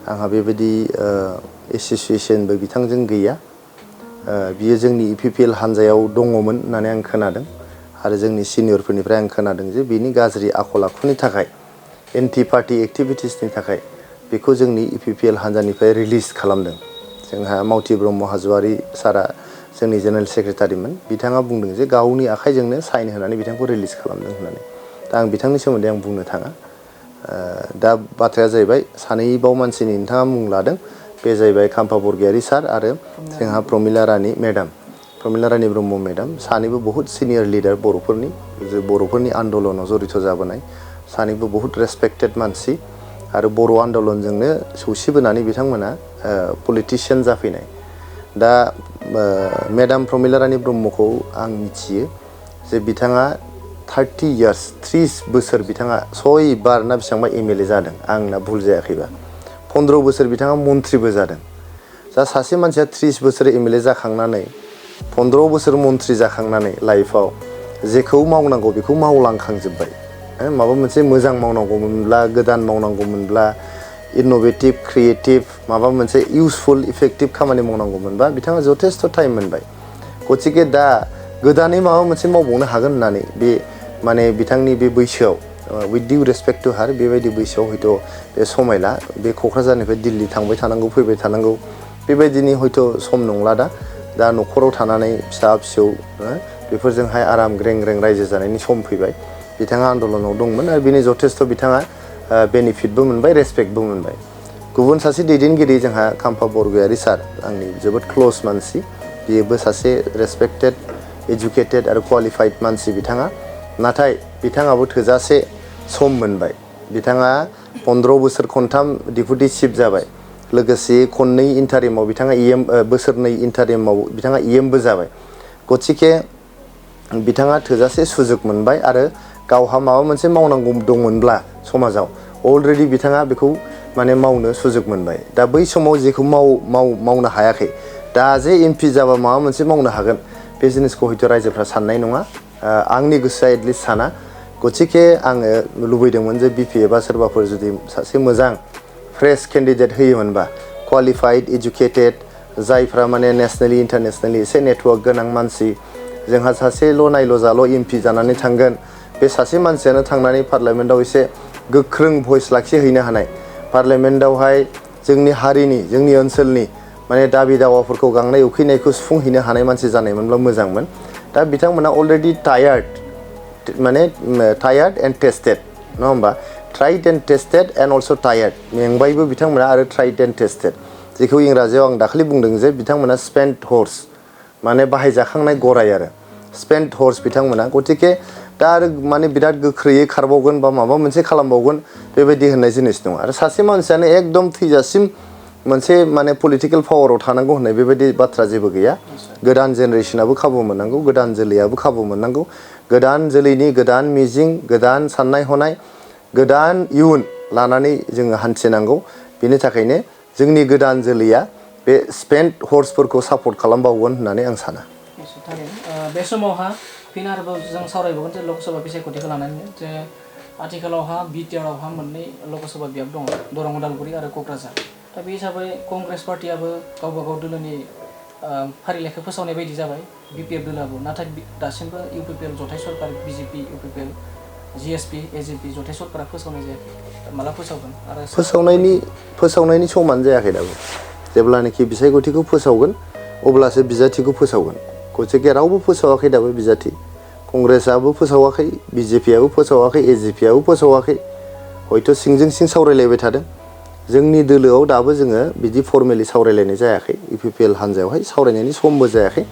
आंहा बेबायदि एसोसिएशनबो बिथांजों गैया बियो जोंनि UPPL हान्जायाव दङमोन होननानै आं खोनादों आरो जोंनि सिनियरफोरनिफ्राय आं खोनादों जे बिनि गाज्रि आखल आखुनि थाखाय एन्टि पार्टी एक्टिभिटिसनि थाखाय बेखौ जोंनि UPPL हान्जानिफ्राय रिलिज खालामदों जोंहा मावथि ब्रह्म हाज'वारि सारा जोंनि जेनेरेल सेक्रेटारिमोन बिथाङा बुंदों जे गावनि आखाइजोंनो साइन होनानै बिथांखौ रिलिज खालामदों होननानै दा आं बिथांनि सोमोन्दै आं बुंनो थाङा दा बाथ्राया जाहैबाय सानैबाव मानसिनि नोंथाङा मुं लादों बे जाहैबाय खाम्फा बरगयारी सार आरो जोंहा प्रमिला रानी ब्रह्म मेडाम सानैबो बहुत सिनियर लिडार बर'फोरनि आन्दलनाव जड़ित जाबोनाय सानैबो बहुत रेसपेक्टेड मानसि आरो बर' आन्दलनजोंनो सौसिबोनानै बिथांमोना पलिटिशियान जाफैनाय दा मेडाम प्रमिला रानी ब्रह्मखौ आं मिथियो जे बिथाङा 30 इयार्स 30 बोसोर बिथाङा 6 बार ना बेसेबांबा MLA जादों आंना भुल जायाखैबा 15 बोसोर बिथाङा मन्थ्रिबो जादों दा सासे मानसिया 30 बोसोर MLA जाखांनानै 15 बोसोर मन्थ्रि जाखांनानै लाइफआव जेखौ मावनांगौ बेखौ मावलांखांजोब्बाय माबा मोनसे मोजां मावनांगौमोनब्ला गोदान मावनांगौमोनब्ला इनोभेटिभ क्रिएटिभ माबा मोनसे इउजफुल इफेक्टिभ खामानि मावनांगौमोनबा बिथाङा जथेस्थ टाइम मोनबाय गतिके दा गोदानै माबा मोनसे मावबावनो हागोन होननानै बे माने बिथांनि बे बैसोआव विथ डिउ रेसपेक्ट टु हार बेबायदि बैसोआव हयथ' बे समायला बे क'क्राझारनिफ्राय दिल्ली थांबाय थानांगौ फैबाय थानांगौ बेबायदिनि हयथ' सम नंला दा न'खराव थानानै फिसा फिसौ बेफोरजोंहाय आराम ग्रें रायजो जानायनि सम फैबाय बिथाङा आन्दलनाव दंमोन आरो बिनि जथेस्थ बिथाङा बेनिफिटबो मोनबाय रेसपेक्टबो मोनबाय गुबुन सासे दैदेनगिरि जोंहा खाम्फा बरगयारी सार आंनि जोबोद क्ल'ज मानसि बेबो सासे रेसपेक्टेड एजुकेटेड आरो क्वालिफाइड मानसि बिथाङा नाथाय बिथाङाबो थोजासे सम मोनबाय बिथाङा 15 बोसोर खनथाम डिपुटि चिफ जाबाय लोगोसे खननै इन्टारिमाव बिथाङा बोसोरनै इन्टारिमाव बिथाङा EMबो जाबाय गतिके बिथाङा थोजासे सुजुग मोनबाय आरो गावहा माबा मोनसे मावनांगौ दंमोनब्ला समाजाव अलरेडि बिथाङा बेखौ माने मावनो सुजुग मोनबाय दा बै समाव जेखौ मावनो हायाखै दा जे MP जाबा माबा मोनसे मावनो हागोन बे जिनिसखौ हयथ' रायजोफ्रा साननाय नङा आंनि गोसोआ एटलिस्ट साना गतिके आङो लुबैदोंमोन जे BPFआ सोरबाफोर जुदि सासे मोजां फ्रेश केन्डिडेट होयोमोनबा क्वालिफाइड एजुकेटेड जायफ्रा माने नेसनेलि इन्टारनेसनेलि एसे नेटवर्क गोनां मानसि जोंहा सासेल' नायल' जाल' MP जानानै थांगोन बे सासे मानसियानो थांनानै पार्लियामेन्टआव एसे गोख्रों भइस लाखिहैनो हानाय पार्लियामेन्टआवहाय जोंनि हारिनि जोंनि ओनसोलनि माने दाबि दावाफोरखौ गांनाय उखैनायखौ सुफुंहैनो हानाय मानसि जानायमोनब्ला मोजांमोन दा बिथांमोना अलरेडि टायार्ड एन्ड टेस्टेड नङा होमबा tried and tested and also' tired मेंबायबो बिथांमोना आरो ट्राइड एन्ड टेस्टेड जेखौ इंराजियाव आं दाखालि बुंदों जे बिथांमोना स्पेन्ट हर्स माने बाहायजाखांनाय गराय आरो स्पेन्ट हर्स बिथांमोना गतिके दा आरो माने बिराद गोख्रैयै खारबावगोन बा माबा मोनसे खालामबावगोन बेबायदि होननाय जिनिस दं आरो सासे मानसियानो एकदम थैजासिम मोनसे माने पलिटिकेल पावाराव थानांगौ होननाय बेबायदि बाथ्रा जेबो गैया गोदान जेनेरेसनाबो खाबु मोननांगौ गोदान जोलैयाबो खाबु मोननांगौ गोदान जोलैनि गोदान मिजिं गोदान साननाय हनाय गोदान इयुन लानानै जोङो हान्थिनांगौ बेनि थाखायनो जोंनि गोदान जोलैया बे स्पेन्ट हर्सफोरखौ सापर्ट खालामबावगोन होननानै आं साना थारैनो बे समावहा फिन आरोबाव जों सावरायबावगोन जे लकसभा बिसायख'थिखौ लानानै जे आथिखालावहा बिटिआरआवहा मोननै लकसभा बियाब दङ दरं उदालगुरि आरो क'क्राझार दा बे हिसाबै कंग्रेस पार्टियाबो गावबा गाव दोलोनि फारिलाइखौ फोसावनाय बायदि जाबाय बिपिएफ दोलोआबो नाथाय दासिमबो इउपिपिएल जथाय सरकार बिजेपि इउपिपिएल जिएसपि एजिपि जथाय सरकारा फोसावनाय जायाखै माला फोसावगोन आरो फोसावनायनि समानो जायाखै दाबो जेब्लानाखि बिसायख'थिखौ फोसावगोन अब्लासो बिजाथिखौ फोसावगोन गथिखे रावबो फोसावाखै दाबो बिजाथि कंग्रेसआबो फोसावाखै बिजेपिआबो फोसावाखै एजिपिआबो फोसावाखै हयथ' सिंजों सिं सावरायलायबाय थादों जोंनि दोलोआव दाबो जोङो बिदि फर्मेलि सावरायलायनाय जायाखै इउपिपिएल हान्जायावहाय सावरायनायनि समबो जायाखै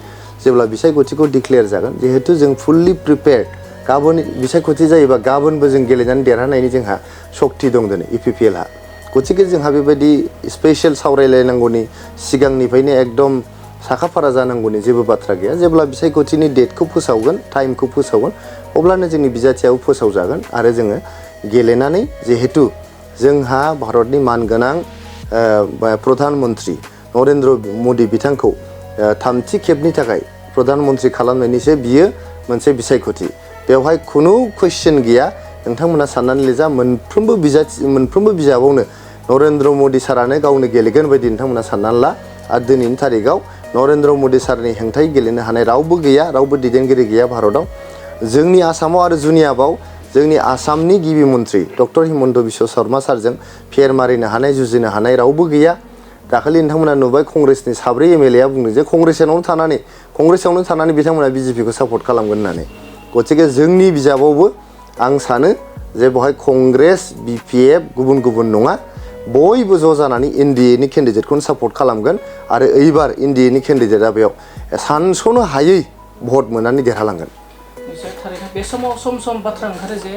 जेब्ला बिसायख'थिखौ डिक्लेयार जागोन जिहेतु जों फुल्लि प्रिपेयार्ड गाबोन बिसायख'थि जायोबा गाबोनबो जों गेलेनानै देरहानायनि जोंहा सक्ति दं दिनै इउपिपिएलहा गथिखे जोंहा बेबायदि स्पेसियेल सावरायलायनांगौनि सिगांनिफ्रायनो एकदम साखाफारा जानांगौनि जेबो बाथ्रा गैया जेब्ला बिसायख'थिनि डेटखौ फोसावगोन टाइमखौ फोसावगोन अब्लानो जोंनि बिजाथियाबो फोसावजागोन आरो जोङो गेलेनानै जिहेतु जोंहा भारतनि मानगोनां प्रधान मन्त्रि नरेन्द्र मदि बिथांखौ थामथि खेबनि थाखाय प्रधान मन्त्रि खालामनायनिसो बियो मोनसे बिसायख'थि बेवहाय खुनु कुइसन गैया नोंथांमोना साननानै लिजा मोनफ्रोमबो बिजाबावनो नरेन्द्र मदि सारानो गावनो गेलेगोन बायदि नोंथांमोना साननानै ला आरो दिनैनि थारिखआव नरेन्द्र मदि सारनि हेंथायै गेलेनो हानाय रावबो गैया रावबो दैदेनगिरि गैया भारतआव जोंनि आसामाव आरो जुनियाबाव जोंनि आसामनि गिबि मन्त्रि डक्टर हिमन्त बिश्व शर्मा सारजों फेर मारिनो हानाय जुजिनो हानाय रावबो गैया दाखालि नोंथांमोना नुबाय कंग्रेसनि 4 एमएलए आ बुंदों जे कंग्रेसावनो थानानै बिथांमोना बिजेपिखौ सापर्ट खालामगोन होननानै गथिखे जोंनि बिजाबावबो आं सानो जे बेवहाय कंग्रेस बिपिएफ गुबुन नङा बयबो ज' जानानै एनडिएनि केन्डिडेटखौनो सापर्ट खालामगोन आरो एइबार एनडिएनि केन्डिडेटआ बेयाव सानस'नो हायै भट मोननानै देरहालांगोन थारैनो बे समाव सम बाथ्रा ओंखारो जे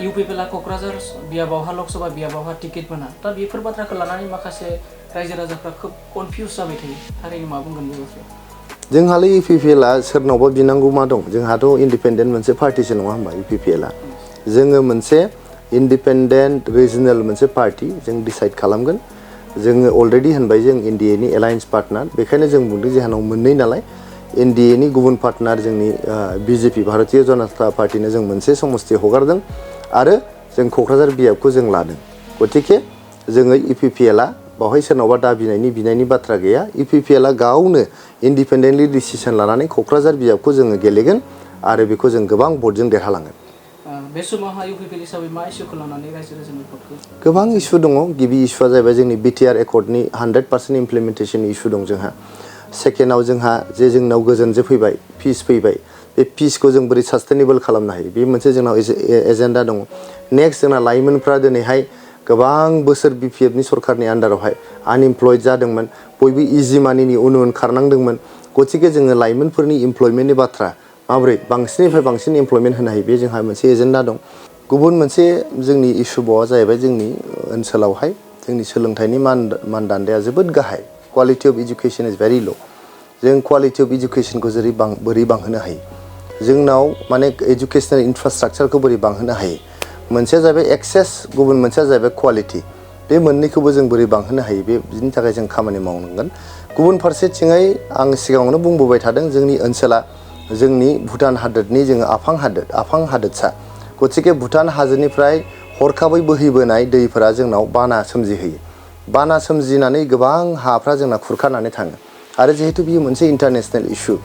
इउपिपिएलआ क'क्राझार बियाबावहा लकसभा बियाबावहा टिकेट मोना दा बेफोर बाथ्राखौ लानानै माखासे रायजो राजाफ्रा खोब कनफिउज जाबाय थायो थारैनो मा बुंगोन बे बाथ्रायाव जोंहालाय इउपिपिएलआ सोरनावबा बिनांगौ मा दं जोंहाथ' इन्डिपेन्डेन्ट मोनसे पार्टिसो नङा होमबा इउपिपिएलआ जोङो मोनसे इन्डिपेन्डेन्ट रिजनेल मोनसे पार्टि जों डिसाइड खालामगोन जोङो अलरेडि होनबाय जों एनडिएनि एलायन्स पार्टनार बेखायनो जों बुंदों जोंहानाव मोननै नालाय एनडिएनि गुबुन पार्टनार जोंनि बिजेपि भारतीय जनता पार्टिनो जों मोनसे समस्ति हगारदों आरो जों क'क्राझार बियाबखौ जों लादों गथिखे जोङो इउपिपिएलआ बावहाय सोरनावबा बिनायनि बाथ्रा गैया इउपिपिएलआ गावनो इन्डिपेन्डेन्टलि डिसिसन लानानै क'क्राझार बियाबखौ जोङो गेलेगोन आरो बेखौ जों गोबां भटजों देरहालांगोन बे समावहाय इउपिपिएल हिसाबै मा इस्युखौ लानानै रायजो राजानि भटखौ गोबां इस्यु दङ गिबि इस्युआ जाहैबाय जोंनि बिटिआर एकर्डनि 100% इमप्लिमेन्टेसन इस्यु दं जोंहा सेकेन्डआव जोंहा जे जोंनाव गोजोन जे फैबाय पिस फैबाय बे पिसखौ जों बोरै सास्टेनेबल खालामनो हायो बे मोनसे जोंनाव एजेन्डा दङ नेक्स्ट जोंना लाइमोनफ्रा दिनैहाय गोबां बोसोर बिपिएफनि सरकारनि आन्डारावहाय आनइमप्लयड जादोंमोन बयबो इजि मानिनि उन खारनांदोंमोन गथिखे जोङो लाइमोनफोरनि इमप्लयमेन्टनि बाथ्रा माबोरै बांसिननिफ्राय बांसिन इमप्लयमेन्ट होनो हायो बे जोंहा मोनसे एजेन्डा दं गुबुन मोनसे जोंनि इस्युआ जाहैबाय जोंनि ओनसोलावहाय जोंनि सोलोंथाइनि मानदान्दाया जोबोद गाहाय quality of education is very ल' जों क्वालिटि अफ इडुकेसनखौ बोरै बांहोनो हायो जोंनाव माने एजुकेसनेल इनफ्रास्ट्राक्चारखौ बोरै बांहोनो हायो मोनसेया जाहैबाय एक्सेस गुबुन मोनसेया जाहैबाय क्वालिटि बे मोननैखौबो जों बोरै बांहोनो हायो बिनि थाखाय जों खामानि मावनांगोन गुबुन फारसेथिङै आं सिगाङावनो बुंबोबाय थादों जोंनि ओनसोला जोंनि भुटान हादोरनि जोङो आफां हादोरसा गथिखे भुटान हाजोनिफ्राय हरखाबै बोहैबोनाय दैफोरा जोंनाव बाना सोमजिहोयो बाना सोमजिनानै गोबां हाफ्रा जोंना खुरखानानै थाङो आरो जिहेतु बियो मोनसे इन्टारनेशनेल इस्यु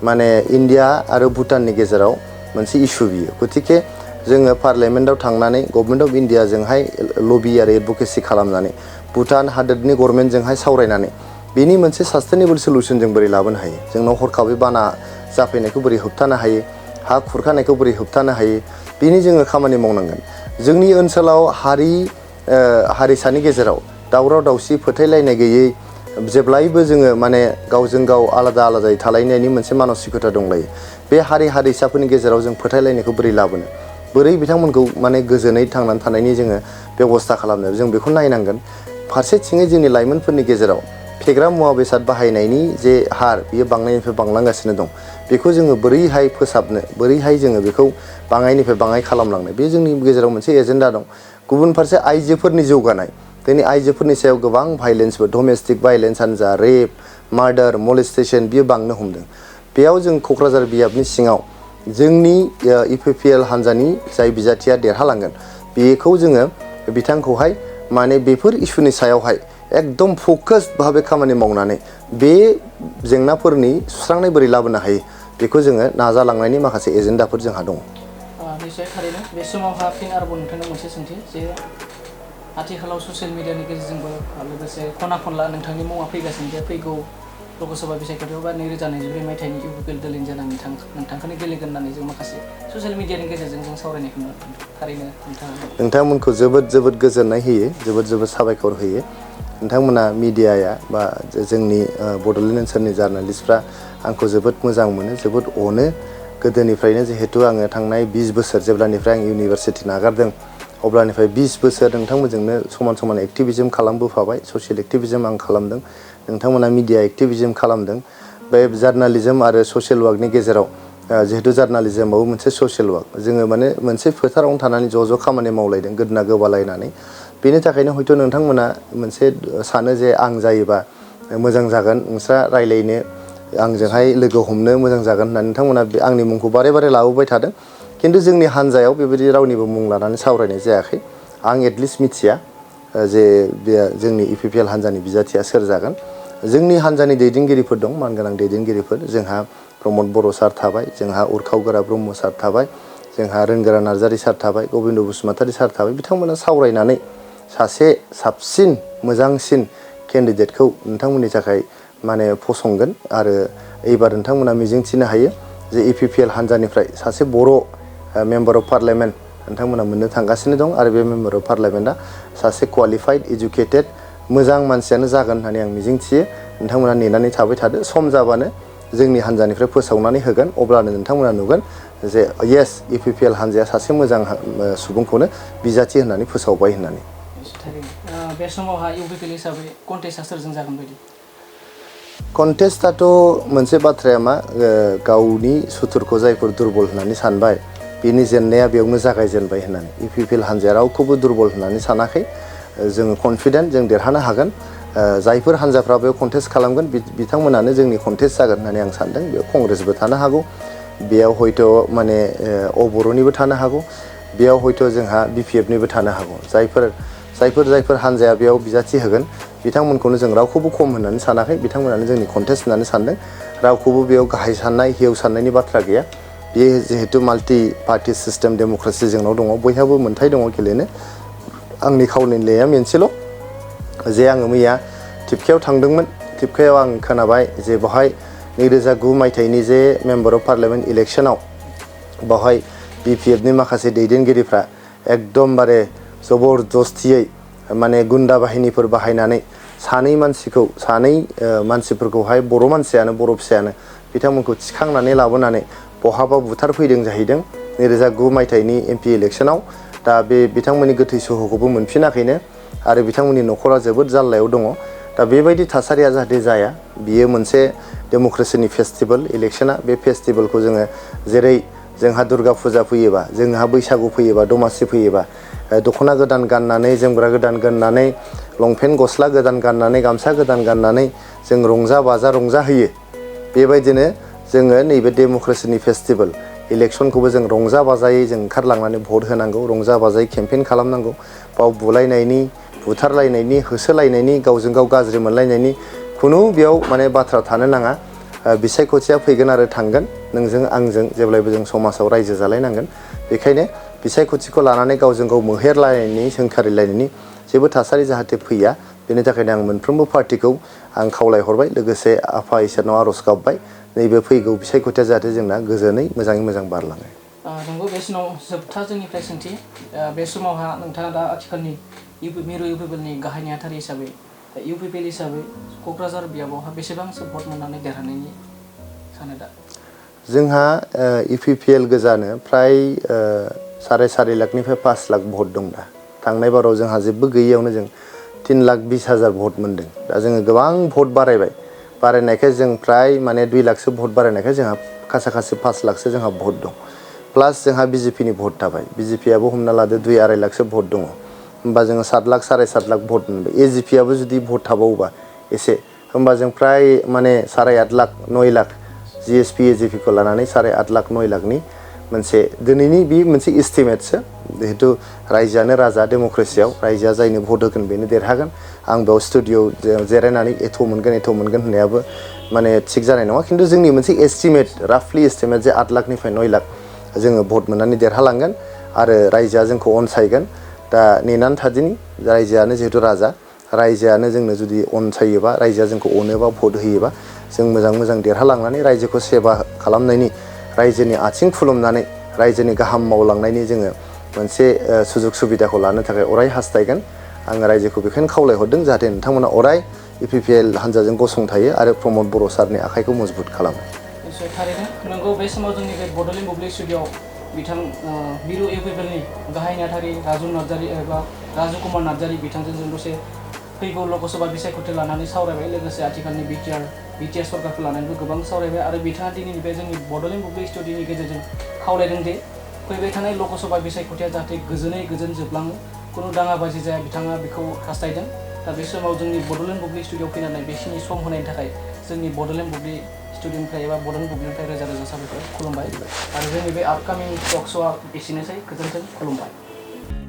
माने इन्डिया आरो भुटाननि गेजेराव मोनसे इस्यु बियो गथिखे जोङो पार्लियामेन्टआव थांनानै गभर्नमेन्ट अफ इन्डियाजोंहाय लबि आरो एडभकेसि खालामनानै भुटान हादोरनि गभर्नमेन्टजोंहाय सावरायनानै बेनि मोनसे सास्टेनेबल सलुसन जों बोरै लाबोनो हायो जोंनाव हरखाबै बाना जाफैनायखौ बोरै होबथानो हायो हा खुरखानायखौ बोरै होबथानो हायो बेनि जोङो खामानि मावनांगोन जोंनि ओनसोलाव हारिसानि गेजेराव दावराव दावसि फोथायलायनाय गैयै जेब्लायबो जोङो माने गावजों गाव आलादा आलादायै थालायनायनि मोनसे मानसिकता दंलायो बे हारिसाफोरनि गेजेराव जों फोथायलायनायखौ बोरै लाबोनो बोरै बिथांमोनखौ माने गोजोनै थांनानै थानायनि जोङो बेबस्था खालामनो जों बेखौ नायनांगोन फारसेथिङै जोंनि लाइमोनफोरनि गेजेराव फेग्रा मुवा बेसाद बाहायनायनि जे हार बियो बांनायनिफ्राय बांलांगासिनो दं बेखौ जोङो बोरैहाय फोसाबनो बोरैहाय जोङो बेखौ बाङायनिफ्राय बाङाय खालामलांनो बे जोंनि गेजेराव मोनसे एजेन्डा दं गुबुन फारसे आइजोफोरनि जौगानाय दिनै आइजोफोरनि सायाव गोबां भाइलेन्सफोर डमेस्टिक भाइलेन्सआनो जा रेप मार्डार मलेस्टेसन बियो बांनो हमदों बेयाव जों क'क्राझार बियाबनि सिङाव जोंनि UPPL हान्जानि जाय बिजाथिया देरहालांगोन बेखौ जोङो बिथांखौहाय माने बेफोर इस्युनि सायावहाय एकदम फकास्ड भाबै खामानि मावनानै बे जेंनाफोरनि सुस्रांनाय बोरै लाबोनो हायो बेखौ जोङो नाजालांनायनि माखासे एजेन्डाफोर जोंहा दङ। निश्चय थारैनो बे समावहा फिन आरोबाव नोंथांनाव मोनसे सोंथि जे आथिखालाव ससियेल मिडियानि गेजेरजोंबो लोगोसे खना खनला नोंथांनि मुङा फैगासिनो जे फैगौ लक'सभा बिसायख'थियाव बा 2024 मायथाइनि UPPL दोलोनि जानानै नोंथांखौनो गेलेगोन होननानै जों माखासे ससियेल मिडियानि गेजेरजों जों सावरायनायखौ नुनो मोनदों। थारैनो नोंथांमोनखौ जोबोद गोजोननाय होयो, जोबोद साबायखर होयो। नोंथांमोना मिडियाया बा जोंनि बड'लेण्ड ओनसोलनि जार्नालिस्टफ्रा आंखौ जोबोद मोजां मोनो, जोबोद अनो। गोदोनिफ्रायनो जिहेतु आङो थांनाय 20 बोसोर जेब्लानिफ्राय आं इउनिभारसिटि नागारदों अब्लानिफ्राय 20 बोसोर नोंथांमोनजोंनो समान एक्टिभिजम खालामबोफाबाय, ससियेल एक्टिभिजम आं खालामदों, नोंथांमोना मिडिया एक्टिभिजम खालामदों। बे जार्नालिजम आरो ससियेल वार्कनि गेजेराव जिहेतु जार्नालिजमाबो मोनसे ससियेल वार्क, जोङो माने मोनसे फोथारावनो थानानै ज' खामानि मावलायदों गोदोना गोबालायनानै। बेनि थाखायनो हयथ' नोंथांमोना मोनसे सानो जे आं जायोबा मोजां जागोन, नोंस्रा रायलायनो आंजोंहाय लोगो हमनो मोजां जागोन होननानै नोंथांमोना आंनि मुंखौ बारे लाबोबाय थादों। खिन्थु जोंनि हान्जायाव बेबायदि रावनिबो मुं लानानै सावरायनाय जायाखै। आं एटलिस्ट मिथिया जे बे जोंनि UPPL हान्जानि बिजाथिया सोर जागोन। जोंनि हान्जानि दैदेनगिरिफोर दं, मानगोनां दैदेनगिरिफोर। जोंहा प्रमद बर' सार थाबाय, जोंहा उरखाव ब्रह्म सार थाबाय, जोंहा रोंगोरा नार्जारि सार थाबाय, गबिन्द बसुमतारी सार थाबाय। बिथांमोना सावरायनानै सासे साबसिन मोजांसिन केन्डिडेटखौ नोंथांमोननि थाखाय माने फसंगोन। आरो एबार नोंथांमोना मिजिंथिनो हायो जे UPPL हान्जानिफ्राय सासे बर' मेम्बार अफ पार्लियामेन्ट नोंथांमोना मोननो थांगासिनो दं। आरो बे मेम्बार अफ पार्लियामेन्टआ सासे क्वालिफाइड इडुकेटेड मोजां मानसियानो जागोन होननानै आं मिजिंथियो। नोंथांमोना नेनानै थाबाय थादो, सम जाबानो जोंनि हान्जानिफ्राय फोसावनानै होगोन। अब्लानो नोंथांमोना नुगोन जे येस UPPL हान्जाया सासे मोजां सुबुंखौनो बिजाथि होननानै फोसावबाय होननानै। बे समावहा UPPL हिसाबै कन्टेस्टआ सोरजों जागोन बायदि? कन्टेस्टआथ' मोनसे बाथ्राया मा, गावनि सुथुरखौ जायफोर दुरबल होननानै सानबाय बिनि जेननाया बेयावनो जागायजेनबाय होननानै। UPPL हान्जाया रावखौबो दुरबल होननानै सानाखै। जोङो कनफिडेन्ट जों देरहानो हागोन। जायफोर हान्जाफ्रा बेयाव कन्टेस्ट खालामगोन बिथांमोनानो जोंनि कन्टेस्ट जागोन होननानै आं सानदों। बेयाव कंग्रेसबो थानो हागौ, बेयाव हयथ' माने बर'निबो थानो हागौ, बेयाव हयथ' जोंहा BPFनिबो थानो हागौ। जायफोर हान्जाया बेयाव बिजाथि होगोन बिथांमोनखौनो जों रावखौबो खम होननानै सानाखै, बिथांमोनानो जोंनि कन्टेस्ट होननानै सानदों। रावखौबो बेयाव गाहाय साननाय हेव साननायनि बाथ्रा गैया। बेयो जिहेतु माल्टि पार्टि सिस्टेम डेम'क्रेसि जोंनाव दङ, बयहाबो मोन्थाय दङ गेलेनो। आंनि खावलायनाया मोनसेल' जे आङो मैया टिपकायाव थांदोंमोन। टिपकायाव आं खोनाबाय जे बेवहाय 2009 मायथाइनि जे मेम्बार अफ पार्लियामेन्ट इलेक्सनाव बेवहाय BPFनि माखासे दैदेनगिरिफ्रा एकदमबारे जबरदस्तियै माने गुन्दा बाहिनीफोर बाहायनानै सानै मानसिफोरखौहाय बर' मानसियानो, बर' फिसायानो बिथांमोनखौ थिखांनानै लाबोनानै बहाबा बुथारफैदों जाहैदों 2009 मायथाइनि MP इलेक्सनाव। दा बे बिथांमोननि गोथै सह'खौबो मोनफिनाखैनो आरो बिथांमोननि न'खरा जोबोद जाल्लायाव दङ। दा बेबायदि थासारिया जाहाथे जाया, बियो मोनसे डेम'क्रेसिनि फेस्टिभेल इलेक्सना। बे फेस्टिभेलखौ जोङो जेरै जोंहा दुर्गा फुजा फैयोबा, जोंहा बैसागु फैयोबा, दमासि फैयोबा दख'ना गोदान गाननानै, जोमग्रा गोदान गाननानै, लंपेन्ट गस्ला गोदान गाननानै, गामसा गोदान गाननानै जों रंजा बाजा रंजाहोयो। बेबायदिनो जोङो नैबे डेम'क्रेसिनि फेस्टिभेल इलेक्सनखौबो जों रंजा बाजायै जों ओंखारलांनानै भट होनांगौ, रंजा बाजायै केम्पेइन खालामनांगौ। बाव बुलायनायनि, बुथारलायनायनि, होसोलायनायनि, गावजों गाव गाज्रि मोनलायनायनि खुनु बेयाव माने बाथ्रा थानो नाङा। बिसायख'थिया फैगोन आरो थांगोन, नोंजों आंजों जेब्लायबो जों समाजाव रायजो जालायनांगोन। बेखायनो बिसायख'थिखौ लानानै गावजों गाव मोहेरलायनायनि, सोंखारिलायनायनि जेबो थासारि जाहाथे फैया, बेनि थाखायनो आं मोनफ्रोमबो पार्टिखौ आं खावलायहरबाय, लोगोसे आफा इसोरनाव आर'ज गाबबाय नैबे फैगौ बिसायख'थिया जाहाथे जोंना गोजोनै मोजाङै मोजां बारलाङो। नंगौ, बे समाव जोबथा जोंनिफ्राय सोंथि। बे समावहा नोंथाङा दा आथिखालनि मिरु UPPLनि गाहाय नेहाथारि हिसाबै, UPPL हिसाबै क'क्राझार बियाबावहा बेसेबांसो भट मोननानै देरहानायनि सानो दा? जोंहा UPPL गोजानो फ्राय 4.5 लाखनिफ्राय 5 लाख भट दं दा। थांनाय बाराव जोंहा जेबो गैयैयावनो जों 3,20,000 भट मोनदों। दा जोङो गोबां भट बारायनायखाय जों फ्राय माने 2 लाखसो भट बारायनायखाय जोंहा खासा 5 लाखसो जोंहा भट दं। प्लास जोंहा BJPनि भट थाबाय, BJPआबो हमना लादो 2-2.5 लाखसो भट दङ। होमबा जोङो 7 लाख 7.5 लाख भट मोनबाय। AGPआबो जुदि भट थाबावोबा एसे, होमबा जों फ्राय माने 8.5 लाख 9 लाख GSP AGP खौ लानानै 8.5 लाख 9 लाखनि मोनसे दिनैनि बे मोनसे एस्टिमेटसो जिहेतु रायजोआनो राजा डेम'क्रेसियाव रायजोआ जायनो भट होगोन बेनो देरहागोन आं बेयाव स्टुडिअ'आव जिरायनानै एथ' मोनगोन होननायाबो माने थिग जानाय नङा खिन्थु जोंनि मोनसे एस्टिमेट राफलि एस्टिमेट जे 8 लाखनिफ्राय 9 लाख जोङो भट मोननानै देरहालांगोन आरो रायजोआ जोंखौ अनसायगोन दा नेनानै थादिनि रायजोआनो जिहेतु राजा रायजोआनो जोंनो जुदि अनसायोबा रायजोआ जोंखौ अनोबा भट होयोबा जों मोजां रायजोखौ रायजोखौ सेवा खालामनायनि रायजोनि आथिं खुलुमनानै रायजोनि गाहाम मावलांनायनि जोङो मोनसे सुजुग सुबिदाखौ लानो थाखाय अराय हास्थायगोन आङो रायजोखौ बेखायनो खावलायहरदों जाहाथे नोंथांमोना अराय UPPL हान्जाजों गसंथायो आरो प्रमद बर' सारनि आखाइखौ मजबुत खालामो निश्चय थारैनो नंगौ बे समाव जोंनि बे बड'लेण्ड बुब्लि स्टुडिअ'आव बिथां मिरु UPPLनि गाहाय नेहाथारि राजु नार्जारि एबा राजु कुमार नार्जारि बिथांजों जों दसे फैगौ लक'सभा बिसायख'थि लानानै सावरायबाय लोगोसे आथिखालनि बिटिआर सरकारखौ लानानैबो गोबां सावरायबाय आरो बिथाङा दिनैनि बे जोंनि बड'लेण्ड बुब्लि स्टुडिअ'नि गेजेरजों खावलायदों दि फैबाय थानाय लक'सभा बिसायख'थिया जाहाथे गोजोन जोबलाङो खुनु दाङाबाजि जाया बिथाङा बेखौ हास्थायदों दा बे समाव जोंनि बड'लेण्ड बुब्लि स्टुडिअ'आव फैनानै बेखिनि सम होनायनि थाखाय जोंनि बड'लेण्ड बुब्लि स्टुडिअ'निफ्राय एबा बड'लेण्ड बुब्लिनिफ्राय रोजा साबायखर खुलुमबाय आरो जोंनि बे आपकामिं टक श'आ एसेनोसै गोजोन्थों खुलुमबाय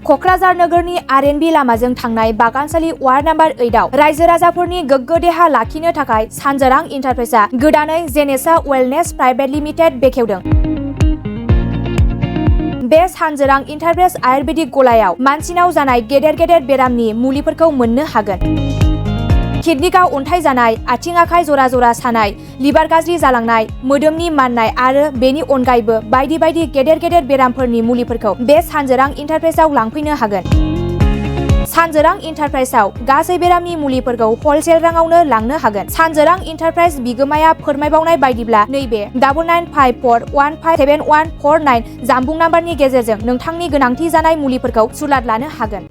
क'क्राझार नोगोरनि R&B लामाजों थांनाय बागानसालि वार्ड नाम्बार 8 आव रायजो राजाफोरनि गोग्गो देहा लाखिनो थाखाय सानजोरां इन्टारप्राइजआ गोदानै जेनेसा वेलनेस प्राइभेट लिमिटेड बेखेवदों। बे सानजोरां इन्टारप्राइज आयुर्वेदिक गलायाव मानसिनाव जानाय गेदेर बेरामनि मुलिफोरखौ मोननो हागोन। किडनिकआव अन्थाइ जानाय, आथिं आखाइ जरा सानाय, लिभार गाज्रि जालांनाय, मोदोमनि माननाय आरो बेनि अनगायैबो बायदि गेदेर बेरामफोरनि मुलिफोरखौ बे सानजोरां इन्टारप्राइजआव लांफैनो हागोन। सानजोरां इन्टारप्राइजआव गासै बेरामनि मुलिफोरखौ हलसेल राङावनो लांनो हागोन। सानजोरां इन्टारप्राइज बिगोमाया फोरमायबावनाय बायदिब्ला नैबे 9954157149 जानबुं नाम्बारनि गेजेरजों नोंथांनि गोनांथि जानाय मुलिफोरखौ सुलाद लानो हागोन।